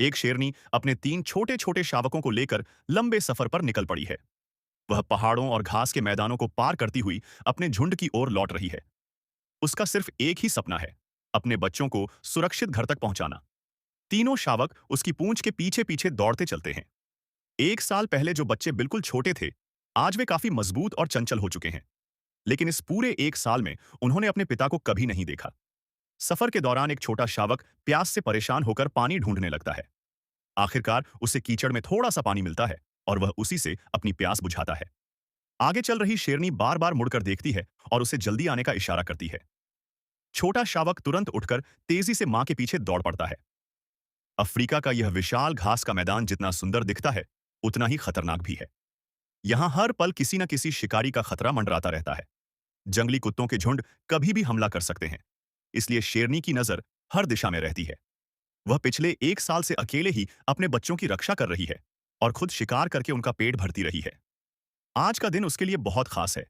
एक शेरनी अपने 3 छोटे-छोटे शावकों को लेकर लंबे सफर पर निकल पड़ी है। वह पहाड़ों और घास के मैदानों को पार करती हुई अपने झुंड की ओर लौट रही है। उसका सिर्फ एक ही सपना है, अपने बच्चों को सुरक्षित घर तक पहुंचाना। तीनों शावक उसकी पूंछ के पीछे-पीछे दौड़ते चलते हैं। 1 साल पहले जो बच्चे बिल्कुल छोटे थे, आज वे काफी मजबूत और चंचल हो चुके हैं। लेकिन इस पूरे 1 साल में उन्होंने अपने पिता को कभी नहीं देखा। सफर के दौरान एक छोटा शावक प्यास से परेशान होकर पानी ढूंढने लगता है। आखिरकार उसे कीचड़ में थोड़ा सा पानी मिलता है और वह उसी से अपनी प्यास बुझाता है। आगे चल रही शेरनी बार बार मुड़कर देखती है और उसे जल्दी आने का इशारा करती है। छोटा शावक तुरंत उठकर तेजी से मां के पीछे दौड़ पड़ता है। अफ्रीका का यह विशाल घास का मैदान जितना सुंदर दिखता है, उतना ही खतरनाक भी है। यहाँ हर पल किसी न किसी शिकारी का खतरा मंडराता रहता है। जंगली कुत्तों के झुंड कभी भी हमला कर सकते हैं, इसलिए शेरनी की नजर हर दिशा में रहती है। वह पिछले 1 साल से अकेले ही अपने बच्चों की रक्षा कर रही है और खुद शिकार करके उनका पेट भरती रही है। आज का दिन उसके लिए बहुत खास है।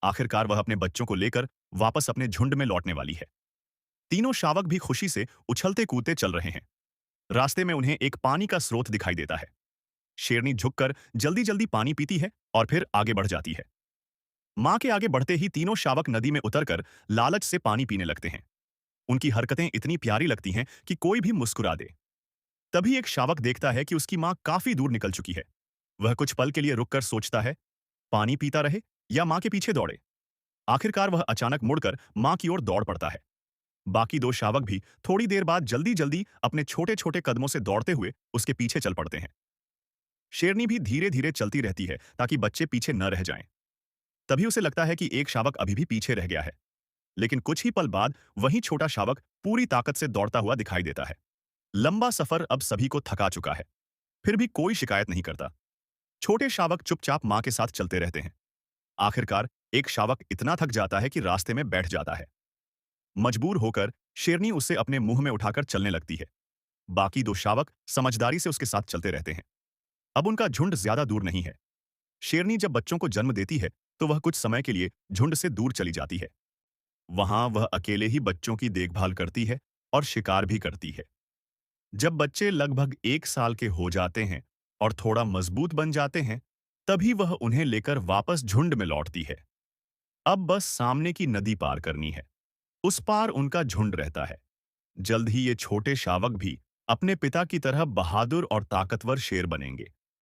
आखिरकार वह अपने बच्चों को लेकर वापस अपने झुंड में लौटने वाली है। तीनों शावक भी खुशी से उछलते कूदते चल रहे हैं। रास्ते में उन्हें एक पानी का स्रोत दिखाई देता है। शेरनी झुककर जल्दी जल्दी पानी पीती है और फिर आगे बढ़ जाती है। मां के आगे बढ़ते ही तीनों शावक नदी में उतरकर लालच से पानी पीने लगते हैं। उनकी हरकतें इतनी प्यारी लगती हैं कि कोई भी मुस्कुरा दे। तभी एक शावक देखता है कि उसकी मां काफी दूर निकल चुकी है। वह कुछ पल के लिए रुककर सोचता है, पानी पीता रहे या मां के पीछे दौड़े। आखिरकार वह अचानक मुड़कर मां की ओर दौड़ पड़ता है। बाकी दो शावक भी थोड़ी देर बाद जल्दी जल्दी अपने छोटे छोटे कदमों से दौड़ते हुए उसके पीछे चल पड़ते हैं। शेरनी भी धीरे धीरे चलती रहती है ताकि बच्चे पीछे न रह जाएं। तभी उसे लगता है कि एक शावक अभी भी पीछे रह गया है। लेकिन कुछ ही पल बाद वही छोटा शावक पूरी ताकत से दौड़ता हुआ दिखाई देता है। लंबा सफर अब सभी को थका चुका है, फिर भी कोई शिकायत नहीं करता। छोटे शावक चुपचाप मां के साथ चलते रहते हैं। आखिरकार एक शावक इतना थक जाता है कि रास्ते में बैठ जाता है। मजबूर होकर शेरनी उसे अपने मुंह में उठाकर चलने लगती है। बाकी दो शावक समझदारी से उसके साथ चलते रहते हैं। अब उनका झुंड ज्यादा दूर नहीं है। शेरनी जब बच्चों को जन्म देती है तो वह कुछ समय के लिए झुंड से दूर चली जाती है। वहां वह अकेले ही बच्चों की देखभाल करती है और शिकार भी करती है। जब बच्चे लगभग 1 साल के हो जाते हैं और थोड़ा मजबूत बन जाते हैं, तभी वह उन्हें लेकर वापस झुंड में लौटती है। अब बस सामने की नदी पार करनी है। उस पार उनका झुंड रहता है। जल्द ही ये छोटे शावक भी अपने पिता की तरह बहादुर और ताकतवर शेर बनेंगे।